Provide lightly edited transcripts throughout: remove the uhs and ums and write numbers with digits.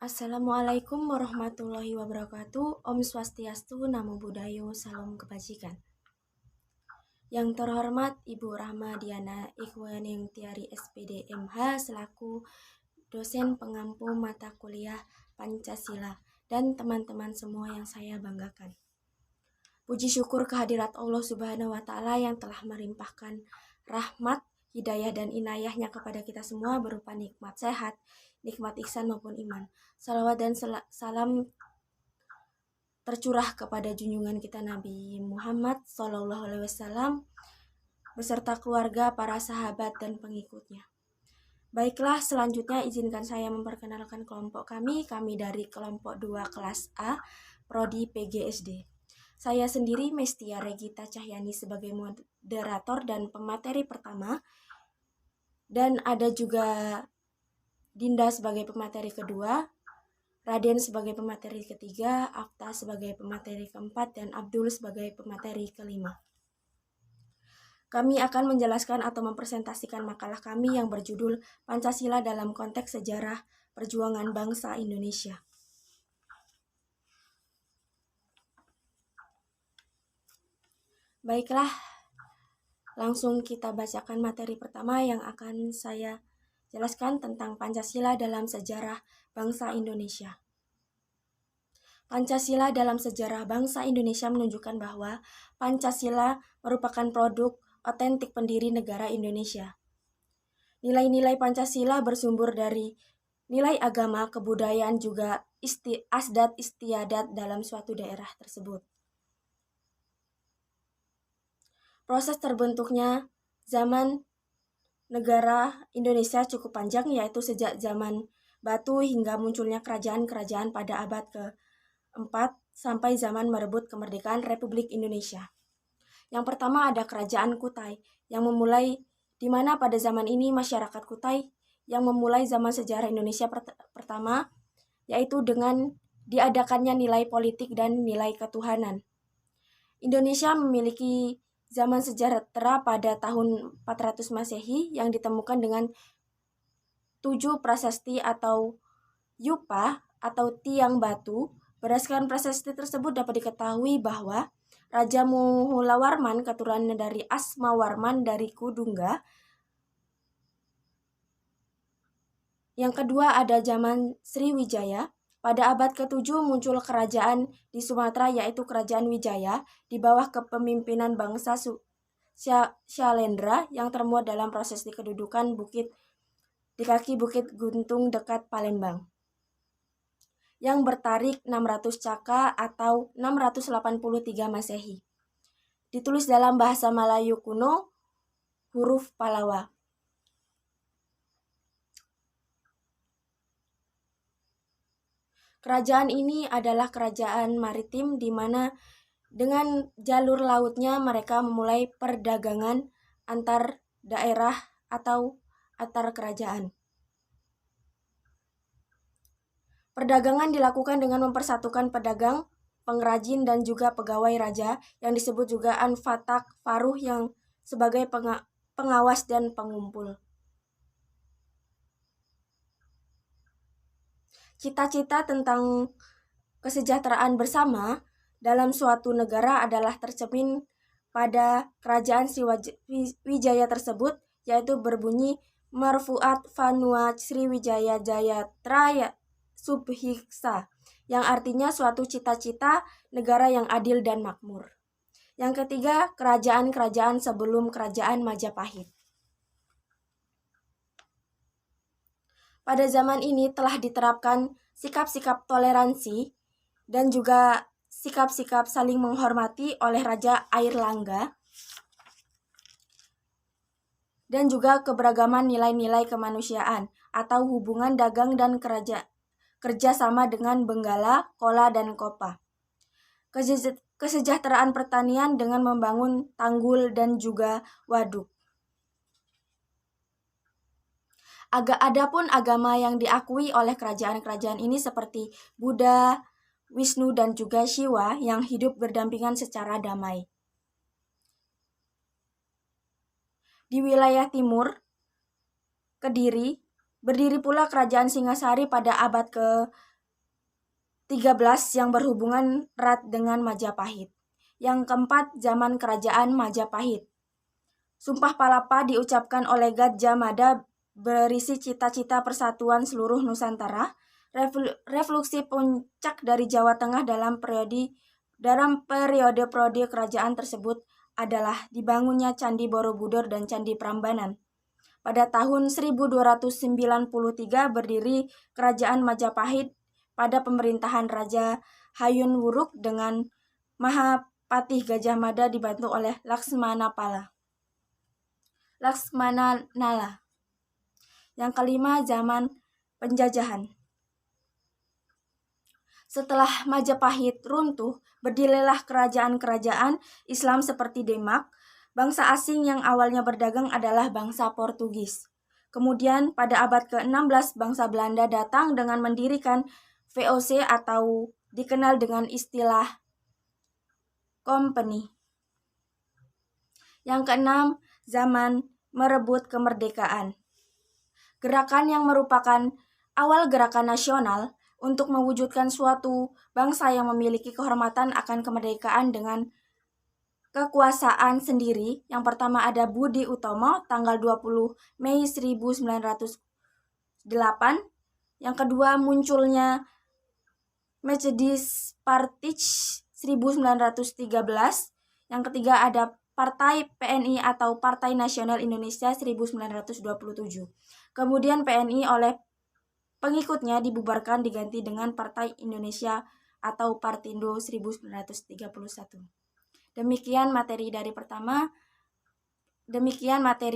Assalamualaikum warahmatullahi wabarakatuh. Om Swastiastu, Namo Buddhaya, Salam Kebajikan. Yang terhormat Ibu Rahma Diana Ikhwaningtyari SPD MH selaku dosen pengampu mata kuliah Pancasila dan teman-teman semua yang saya banggakan. Puji syukur kehadirat Allah Subhanahu wa Ta'ala yang telah melimpahkan rahmat, hidayah dan inayahnya kepada kita semua berupa nikmat sehat, nikmat ihsan maupun iman. Salawat dan salam tercurah kepada junjungan kita Nabi Muhammad SAW beserta keluarga, para sahabat dan pengikutnya. Baiklah, selanjutnya izinkan saya memperkenalkan kelompok kami dari kelompok 2 kelas A, Prodi PGSD. Saya sendiri Mestia Regita Cahyani sebagai moderator dan pemateri pertama, dan ada juga Dinda sebagai pemateri kedua, Raden sebagai pemateri ketiga, Afta sebagai pemateri keempat, dan Abdul sebagai pemateri kelima. Kami akan menjelaskan atau mempresentasikan makalah kami yang berjudul Pancasila dalam konteks sejarah perjuangan bangsa Indonesia. Baiklah, langsung kita bacakan materi pertama yang akan saya jelaskan tentang Pancasila dalam sejarah bangsa Indonesia. Pancasila dalam sejarah bangsa Indonesia menunjukkan bahwa Pancasila merupakan produk otentik pendiri negara Indonesia. Nilai-nilai Pancasila bersumber dari nilai agama, kebudayaan, juga adat istiadat dalam suatu daerah tersebut. Proses terbentuknya zaman negara Indonesia cukup panjang, yaitu sejak zaman batu hingga munculnya kerajaan-kerajaan pada abad ke-4 sampai zaman merebut kemerdekaan Republik Indonesia. Yang pertama ada Kerajaan Kutai, yang memulai di mana pada zaman ini masyarakat Kutai yang memulai zaman sejarah Indonesia pertama, yaitu dengan diadakannya nilai politik dan nilai ketuhanan. Indonesia memiliki zaman sejahtera pada tahun 400 Masehi yang ditemukan dengan 7 prasasti atau yupa atau tiang batu. Berdasarkan prasasti tersebut dapat diketahui bahwa Raja Muhulawarman keturunan dari Asmawarman dari Kudungga. Yang kedua ada zaman Sriwijaya. Pada abad ke-7 muncul kerajaan di Sumatera, yaitu Kerajaan Wijaya di bawah kepemimpinan bangsa Syailendra yang termuat dalam prosesi kedudukan di kaki Bukit Guntung dekat Palembang, yang bertarik 600 Caka atau 683 Masehi. Ditulis dalam bahasa Melayu kuno, huruf Pallawa. Kerajaan ini adalah kerajaan maritim di mana dengan jalur lautnya mereka memulai perdagangan antar daerah atau antar kerajaan. Perdagangan dilakukan dengan mempersatukan pedagang, pengrajin, dan juga pegawai raja yang disebut juga Anfatak Faruh yang sebagai pengawas dan pengumpul. Cita-cita tentang kesejahteraan bersama dalam suatu negara adalah tercermin pada kerajaan Sriwijaya tersebut, yaitu berbunyi Marfuat Fanua Sriwijaya Jayatraya Subhiksa, yang artinya suatu cita-cita negara yang adil dan makmur. Yang ketiga, kerajaan-kerajaan sebelum kerajaan Majapahit. Pada zaman ini telah diterapkan sikap-sikap toleransi dan juga sikap-sikap saling menghormati oleh Raja Airlangga, dan juga keberagaman nilai-nilai kemanusiaan atau hubungan dagang dan kerjasama dengan Benggala, Kola, dan Kopa. Kesejahteraan pertanian dengan membangun tanggul dan juga waduk. Adapun agama yang diakui oleh kerajaan-kerajaan ini seperti Buddha, Wisnu, dan juga Shiva yang hidup berdampingan secara damai. Di wilayah timur, Kediri, berdiri pula kerajaan Singasari pada abad ke 13 yang berhubungan erat dengan Majapahit. Yang keempat, zaman kerajaan Majapahit. Sumpah Palapa diucapkan oleh Gadjah Mada berisi cita-cita persatuan seluruh Nusantara, revolusi puncak dari Jawa Tengah dalam periode kerajaan tersebut adalah dibangunnya Candi Borobudur dan Candi Prambanan. Pada tahun 1293 berdiri Kerajaan Majapahit pada pemerintahan Raja Hayun Wuruk dengan Mahapatih Gajah Mada dibantu oleh Laksmana Nala. Yang kelima, zaman penjajahan. Setelah Majapahit runtuh, berdirilah kerajaan-kerajaan Islam seperti Demak. Bangsa asing yang awalnya berdagang adalah bangsa Portugis. Kemudian pada abad ke-16 bangsa Belanda datang dengan mendirikan VOC atau dikenal dengan istilah company. Yang keenam, zaman merebut kemerdekaan. Gerakan yang merupakan awal gerakan nasional untuk mewujudkan suatu bangsa yang memiliki kehormatan akan kemerdekaan dengan kekuasaan sendiri. Yang pertama ada Budi Utomo tanggal 20 Mei 1908. Yang kedua munculnya Methodist Party 1913. Yang ketiga ada Partai PNI atau Partai Nasional Indonesia 1927. Kemudian PNI oleh pengikutnya dibubarkan diganti dengan Partai Indonesia atau Partindo 1931. Demikian materi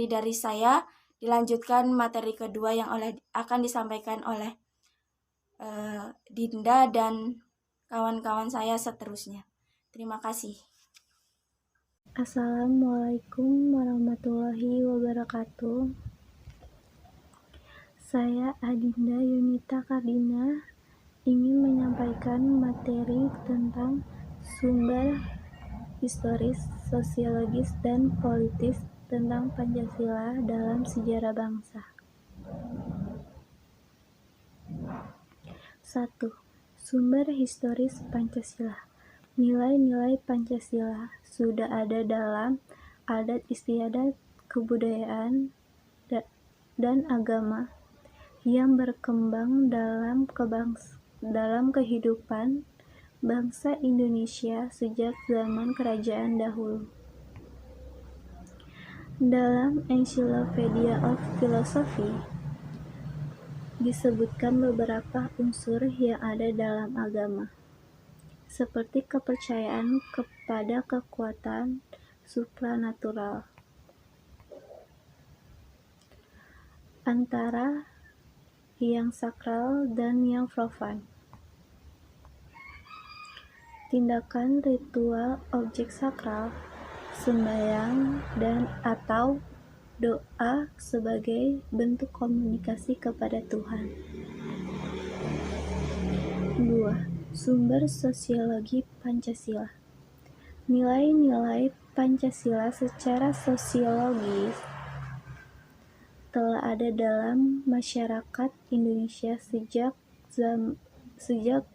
dari saya. Dilanjutkan materi kedua yang akan disampaikan oleh Dinda dan kawan-kawan saya seterusnya. Terima kasih. Assalamualaikum warahmatullahi wabarakatuh. Saya Adinda Yunita Kardina ingin menyampaikan materi tentang sumber historis, sosiologis, dan politis tentang Pancasila dalam sejarah bangsa. 1. Sumber historis Pancasila. Nilai-nilai Pancasila sudah ada dalam adat istiadat, kebudayaan, dan agama yang berkembang dalam kehidupan bangsa Indonesia sejak zaman kerajaan dahulu. Dalam Encyclopedia of Philosophy disebutkan beberapa unsur yang ada dalam agama, seperti kepercayaan kepada kekuatan supranatural, antara yang sakral dan yang profan. Tindakan ritual objek sakral, sembahyang dan atau doa sebagai bentuk komunikasi kepada Tuhan. 2. Sumber sosiologi Pancasila. Nilai-nilai Pancasila secara sosiologis telah ada dalam masyarakat Indonesia sejak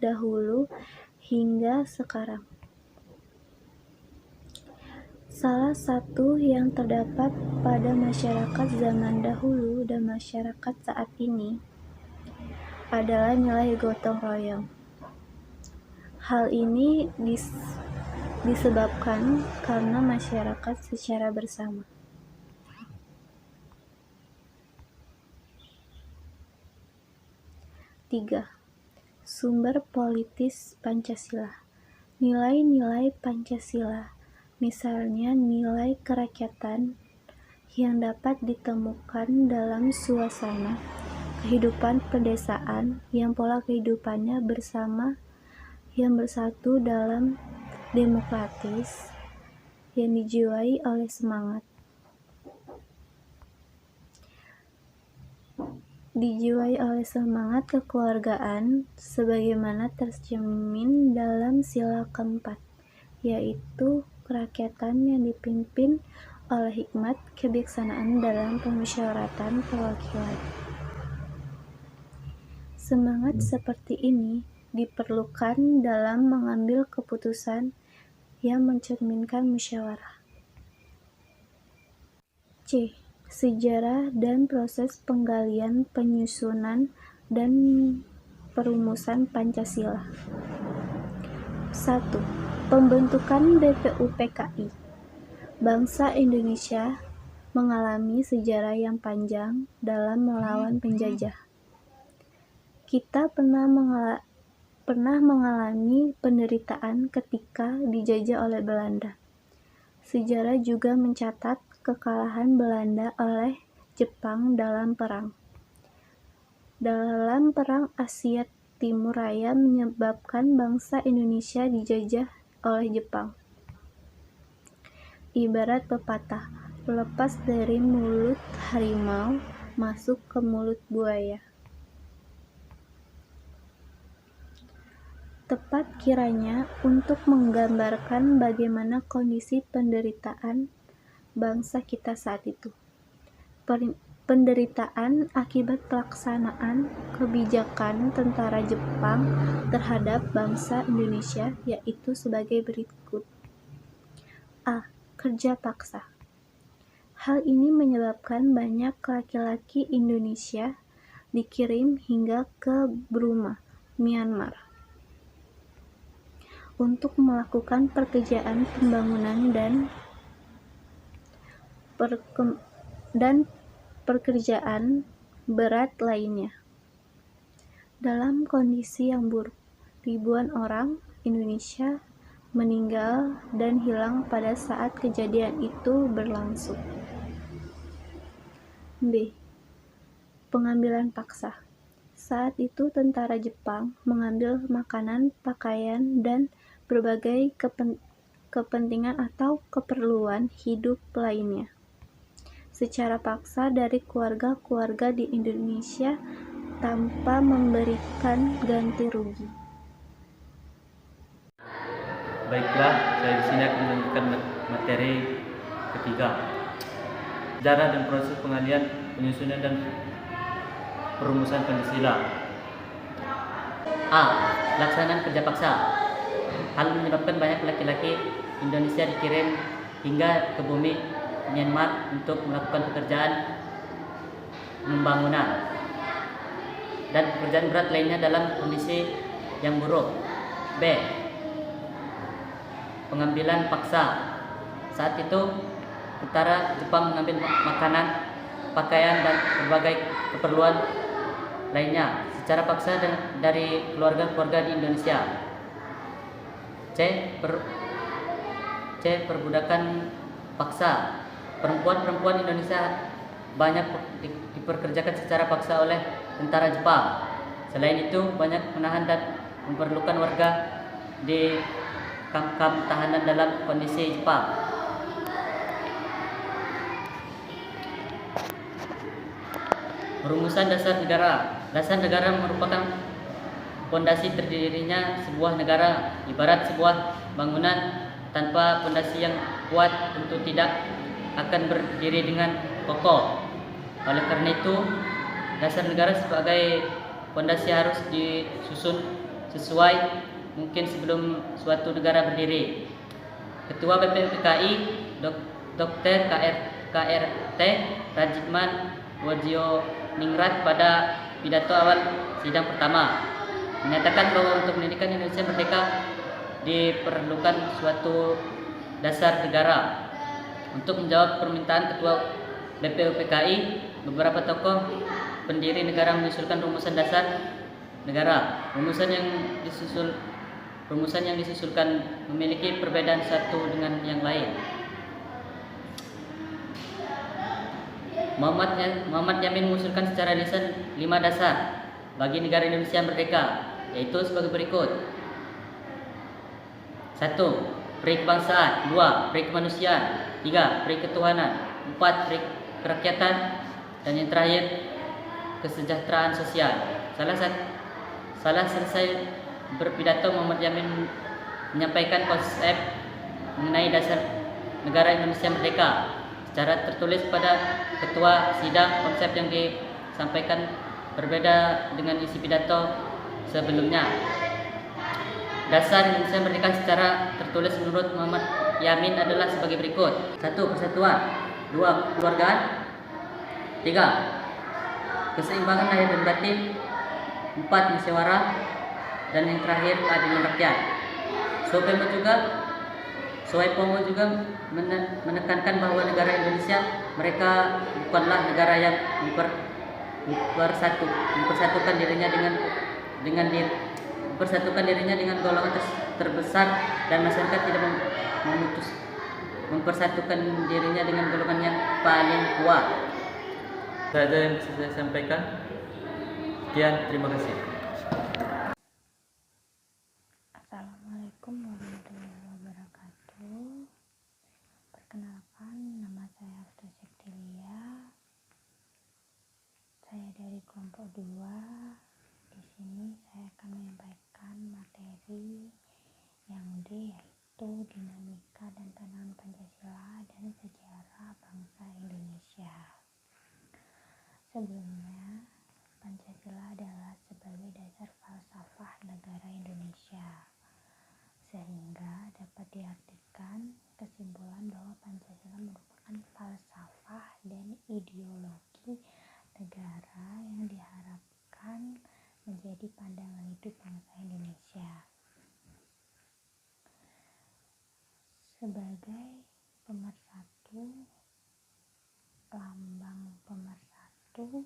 dahulu hingga sekarang. Salah satu yang terdapat pada masyarakat zaman dahulu dan masyarakat saat ini adalah nilai gotong royong. Hal ini disebabkan karena masyarakat secara bersama. 3. Sumber politis Pancasila. Nilai-nilai Pancasila, misalnya nilai kerakyatan, yang dapat ditemukan dalam suasana kehidupan pedesaan yang pola kehidupannya bersama yang bersatu dalam demokratis yang dijiwai oleh semangat kekeluargaan sebagaimana tercermin dalam sila keempat, yaitu kerakyatan yang dipimpin oleh hikmat kebijaksanaan dalam pemusyawaratan perwakilan. Semangat seperti ini diperlukan dalam mengambil keputusan yang mencerminkan musyawarah. C. Sejarah dan proses penggalian, penyusunan, dan perumusan Pancasila. 1. Pembentukan BPUPKI. Bangsa Indonesia mengalami sejarah yang panjang dalam melawan penjajah. Kita pernah mengalami penderitaan ketika dijajah oleh Belanda. Sejarah juga mencatat kekalahan Belanda oleh Jepang dalam perang. Dalam Perang Asia Timur Raya menyebabkan bangsa Indonesia dijajah oleh Jepang. Ibarat pepatah, lepas dari mulut harimau, masuk ke mulut buaya. Tepat kiranya untuk menggambarkan bagaimana kondisi penderitaan bangsa kita saat itu. Penderitaan akibat pelaksanaan kebijakan tentara Jepang terhadap bangsa Indonesia yaitu sebagai berikut. A. Kerja paksa. Hal ini menyebabkan banyak laki-laki Indonesia dikirim hingga ke Burma, Myanmar, untuk melakukan pekerjaan pembangunan dan pekerjaan berat lainnya. Dalam kondisi yang buruk, ribuan orang Indonesia meninggal dan hilang pada saat kejadian itu berlangsung. B. Pengambilan paksa. Saat itu tentara Jepang mengambil makanan, pakaian, dan berbagai kepentingan atau keperluan hidup lainnya secara paksa dari keluarga-keluarga di Indonesia tanpa memberikan ganti rugi. Baiklah, saya di sini akan melanjutkan materi ketiga. Sejarah dan proses pengalian, penyusunan dan perumusan Pancasila. A. Pelaksanaan kerja paksa. Hal menyebabkan banyak laki-laki Indonesia dikirim hingga ke bumi Myanmar untuk melakukan pekerjaan pembangunan dan pekerjaan berat lainnya dalam kondisi yang buruk. B. Pengambilan paksa. Saat itu tentara Jepang mengambil makanan, pakaian, dan berbagai keperluan lainnya secara paksa dari keluarga-keluarga di Indonesia. C. Perbudakan paksa. Perempuan-perempuan Indonesia banyak diperkerjakan secara paksa oleh tentara Jepang. Selain itu, banyak menahan dan memperlukan warga di kamp-kamp tahanan dalam kondisi Jepang. Perumusan dasar negara. Dasar negara merupakan fondasi terdirinya sebuah negara. Ibarat sebuah bangunan tanpa fondasi yang kuat tentu tidak akan berdiri dengan kokoh. Oleh karena itu, dasar negara sebagai fondasi harus disusun sesuai mungkin sebelum suatu negara berdiri. Ketua BPUPKI Dr. KRT Rajitman Wadioningrat pada pidato awal sidang pertama menyatakan bahwa untuk menjadikan Indonesia merdeka diperlukan suatu dasar negara. Untuk menjawab permintaan Ketua BPUPKI, beberapa tokoh pendiri negara mengusulkan rumusan dasar negara. Rumusan yang disusulkan memiliki perbedaan satu dengan yang lain. Muhammad Yamin mengusulkan secara lisan 5 dasar bagi negara Indonesia merdeka, yaitu sebagai berikut. 1. Peri kebangsaan. 2. Peri kemanusiaan. 3. Peri ketuhanan. 4. Peri kerakyatan. Dan yang terakhir, kesejahteraan sosial. Salah selesai berpidato, Muhammad Yamin menyampaikan konsep mengenai dasar negara Indonesia merdeka. Secara tertulis pada ketua sidang, konsep yang disampaikan berbeda dengan isi pidato sebelumnya. dasar Indonesia merdeka secara tertulis menurut Muhammad Yamin adalah sebagai berikut. 1. Persatuan. 2. Kekeluargaan. 3. Keseimbangan lahir dan batin. 4. Musyawarah. Dan yang terakhir keadilan rakyat. Soepomo juga menekankan bahwa negara Indonesia mereka bukanlah negara yang mempersatukan dirinya dengan golongan terbesar, dan masyarakat tidak mempersatukan dirinya dengan golongan yang paling kuat. Saja yang bisa saya sampaikan. Sekian, terima kasih. Assalamualaikum warahmatullahi wabarakatuh. Perkenalkan, nama saya Hafsah Septilia. Saya dari kelompok 2. Di sini saya akan menyampaikan materi yang D, yaitu dinamika dan tantangan Pancasila dan sejarah bangsa Indonesia. Sebelumnya, Pancasila adalah sebagai dasar falsafah negara Indonesia, sehingga dapat diartikan kesimpulan bahwa Pancasila merupakan falsafah dan ideologi negara yang diharapkan menjadi pandangan hidup bangsa Indonesia. Sebagai pemersatu, lambang pemersatu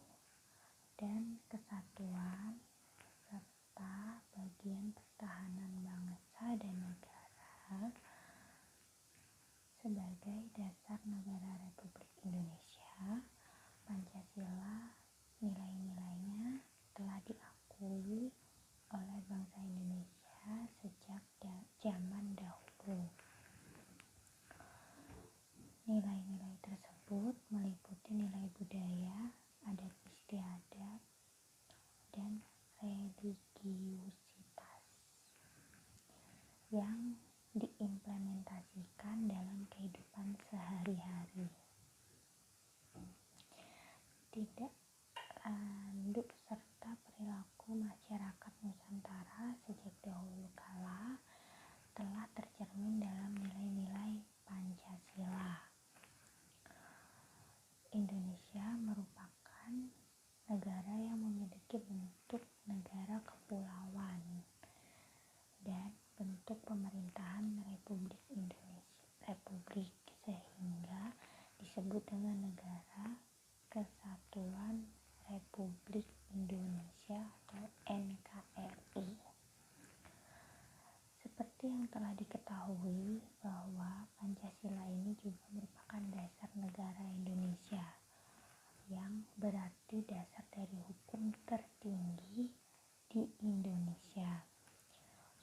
dan kesatuan, serta bagian pertahanan bangsa dan negara, sebagai dasar negara Republik Indonesia, Pancasila nilai-nilainya telah diakui oleh bangsa Indonesia sejak zaman dahulu. Nilai-nilai tersebut meliputi nilai budaya, adat istiadat, dan religiusitas yang diimplementasikan dalam kehidupan sehari-hari. Tidak tanduk serta perilaku masyarakat Nusantara sejak dahulu kala telah tercermin dalam nilai-nilai Pancasila. Indonesia merupakan negara yang memiliki bentuk negara kepulauan dan bentuk pemerintahan Republik Indonesia, sehingga disebut dengan Negara Kesatuan Republik Indonesia atau NKRI. Seperti yang telah diketahui bahwa Pancasila ini juga merupakan dasar negara Indonesia, yang berarti dasar dari hukum tertinggi di Indonesia,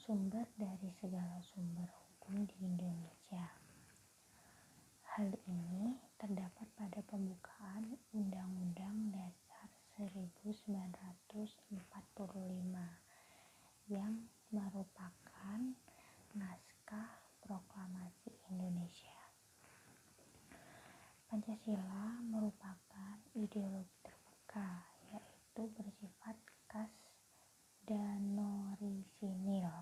sumber dari segala sumber hukum di Indonesia. Hal ini terdapat pada pembukaan Undang-Undang Dasar 1945 yang merupakan naskah proklamasi Indonesia. Pancasila merupakan ideologi terbuka, yaitu bersifat khas dan orisinil,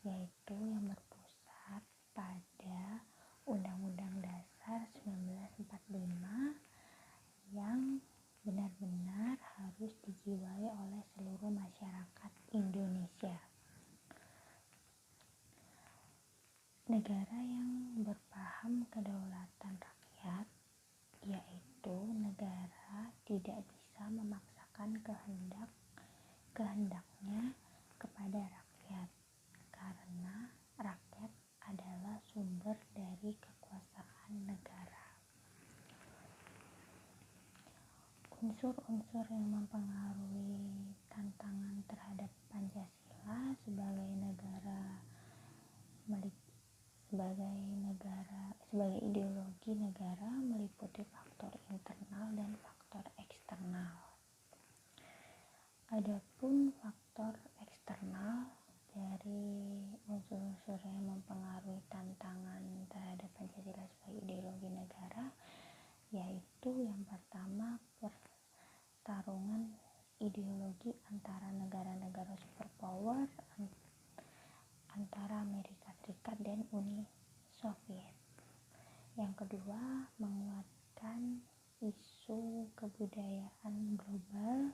yaitu yang berpusat pada Undang-Undang Dasar 1945 yang benar-benar harus dijiwai oleh seluruh masyarakat Indonesia. Negara yang berpaham kedaulatan rakyat, yaitu negara tidak bisa memaksakan kehendaknya kepada rakyat, karena rakyat adalah sumber dari kekuasaan negara. Unsur-unsur yang mempengaruhi tantangan terhadap Pancasila sebagai ideologi negara meliputi faktor internal dan faktor eksternal. Adapun faktor eksternal dari unsur-unsur yang mempengaruhi tantangan terhadap Pancasila sebagai ideologi negara, yaitu yang pertama pertarungan ideologi antara negara-negara superpower antara Amerika Serikat dan Uni Soviet. Yang kedua, menguatkan isu kebudayaan global.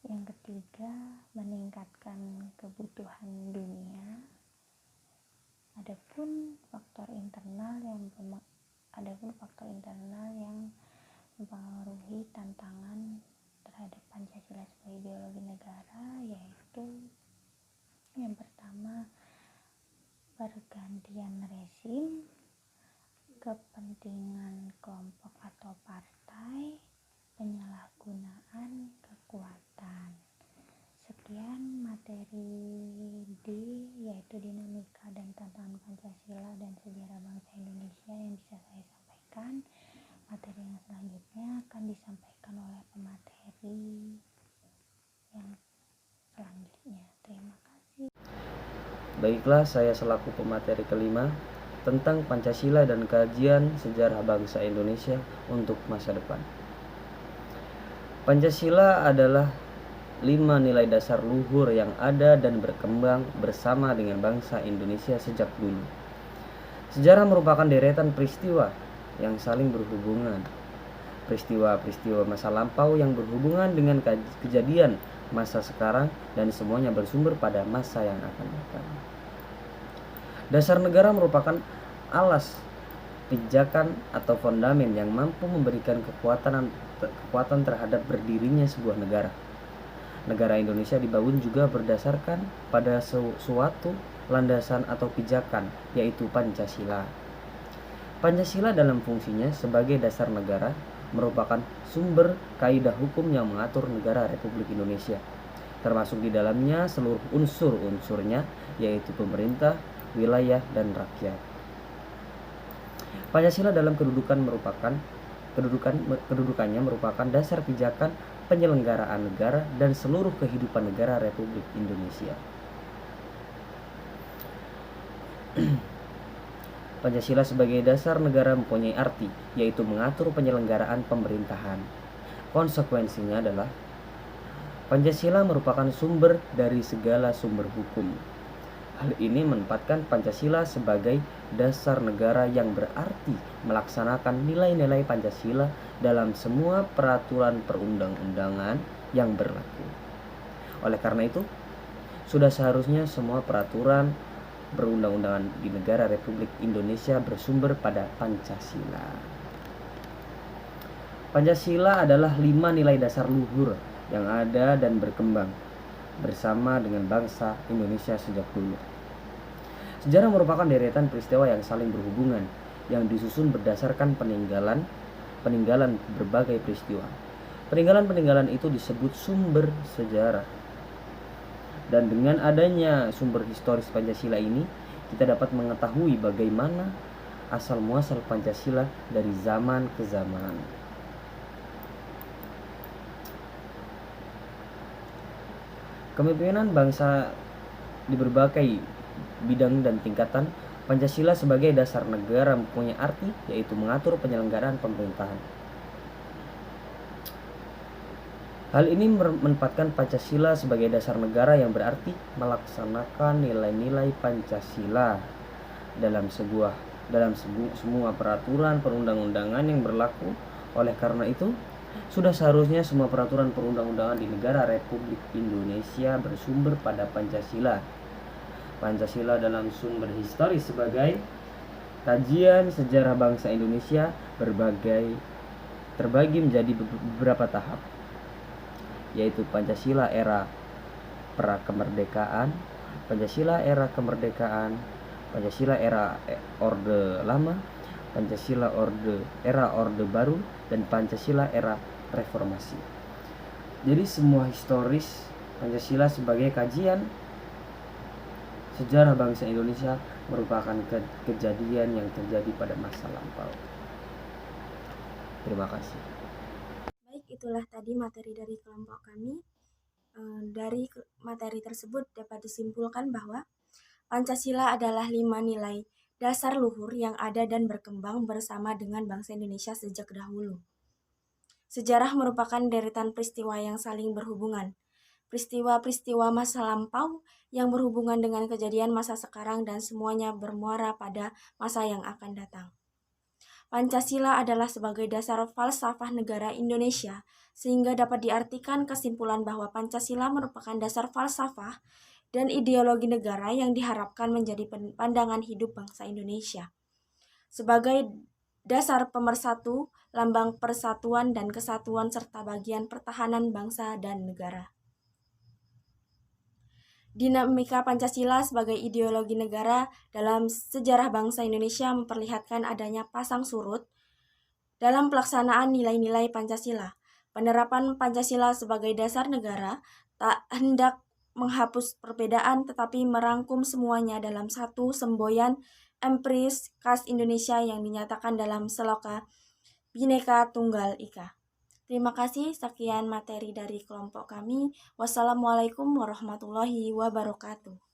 Yang ketiga, meningkatkan kebutuhan dunia. Adapun faktor internal yang mempengaruhi tantangan terhadap Pancasila sebagai ideologi negara, yaitu yang pertama, pergantian rezim, kepentingan kelompok atau partai, penyalahgunaan kekuatan. Sekian materi D, yaitu dinamika dan tantangan Pancasila dan sejarah bangsa Indonesia yang bisa saya sampaikan. Materi yang selanjutnya akan disampaikan oleh pemateri yang selanjutnya. Terima kasih. Baiklah, saya selaku pemateri kelima tentang Pancasila dan kajian sejarah bangsa Indonesia untuk masa depan. Pancasila adalah 5 nilai dasar luhur yang ada dan berkembang bersama dengan bangsa Indonesia sejak dulu. Sejarah merupakan deretan peristiwa yang saling berhubungan. Peristiwa-peristiwa masa lampau yang berhubungan dengan kejadian masa sekarang dan semuanya bersumber pada masa yang akan datang. Dasar negara merupakan alas, pijakan atau fondamen yang mampu memberikan kekuatan terhadap berdirinya sebuah negara. Negara Indonesia dibangun juga berdasarkan pada suatu landasan atau pijakan, yaitu Pancasila. Pancasila dalam fungsinya sebagai dasar negara merupakan sumber kaidah hukum yang mengatur negara Republik Indonesia, termasuk di dalamnya seluruh unsur-unsurnya, yaitu pemerintah, wilayah, dan rakyat. Pancasila dalam kedudukannya merupakan dasar pijakan penyelenggaraan negara dan seluruh kehidupan negara Republik Indonesia. Pancasila sebagai dasar negara mempunyai arti, yaitu mengatur penyelenggaraan pemerintahan. Konsekuensinya adalah Pancasila merupakan sumber dari segala sumber hukum. Hal ini menempatkan Pancasila sebagai dasar negara yang berarti melaksanakan nilai-nilai Pancasila dalam semua peraturan perundang-undangan yang berlaku. Oleh karena itu, sudah seharusnya semua peraturan perundang-undangan di negara Republik Indonesia bersumber pada Pancasila. Pancasila adalah 5 nilai dasar luhur yang ada dan berkembang bersama dengan bangsa Indonesia sejak dulu. Sejarah merupakan deretan peristiwa yang saling berhubungan yang disusun berdasarkan peninggalan berbagai peristiwa. Peninggalan itu disebut sumber sejarah. Dan dengan adanya sumber historis Pancasila ini, kita dapat mengetahui bagaimana asal muasal Pancasila dari zaman ke zaman. Kepemimpinan bangsa di berbagai bidang dan tingkatan, Pancasila sebagai dasar negara mempunyai arti, yaitu mengatur penyelenggaraan pemerintahan. Hal ini menempatkan Pancasila sebagai dasar negara yang berarti melaksanakan nilai-nilai Pancasila dalam semua peraturan perundang-undangan yang berlaku. Oleh karena itu, sudah seharusnya semua peraturan perundang-undangan di negara Republik Indonesia bersumber pada Pancasila. Pancasila dalam sumber historis sebagai kajian sejarah bangsa Indonesia terbagi menjadi beberapa tahap, yaitu Pancasila era pra-kemerdekaan, Pancasila era kemerdekaan, Pancasila era Orde Lama, Pancasila era Orde Baru, dan Pancasila era Reformasi. Jadi semua historis Pancasila sebagai kajian sejarah bangsa Indonesia merupakan kejadian yang terjadi pada masa lampau. Terima kasih. Baik, itulah tadi materi dari kelompok kami. Dari materi tersebut dapat disimpulkan bahwa Pancasila adalah 5 nilai dasar luhur yang ada dan berkembang bersama dengan bangsa Indonesia sejak dahulu. Sejarah merupakan deretan peristiwa yang saling berhubungan. peristiwa-peristiwa masa lampau yang berhubungan dengan kejadian masa sekarang dan semuanya bermuara pada masa yang akan datang. Pancasila adalah sebagai dasar falsafah negara Indonesia, sehingga dapat diartikan kesimpulan bahwa Pancasila merupakan dasar falsafah dan ideologi negara yang diharapkan menjadi pandangan hidup bangsa Indonesia. Sebagai dasar pemersatu, lambang persatuan dan kesatuan serta bagian pertahanan bangsa dan negara. Dinamika Pancasila sebagai ideologi negara dalam sejarah bangsa Indonesia memperlihatkan adanya pasang surut dalam pelaksanaan nilai-nilai Pancasila. Penerapan Pancasila sebagai dasar negara tak hendak menghapus perbedaan tetapi merangkum semuanya dalam satu semboyan empiris khas Indonesia yang dinyatakan dalam Seloka Bhinneka Tunggal Ika. Terima kasih, sekian materi dari kelompok kami. Wassalamualaikum warahmatullahi wabarakatuh.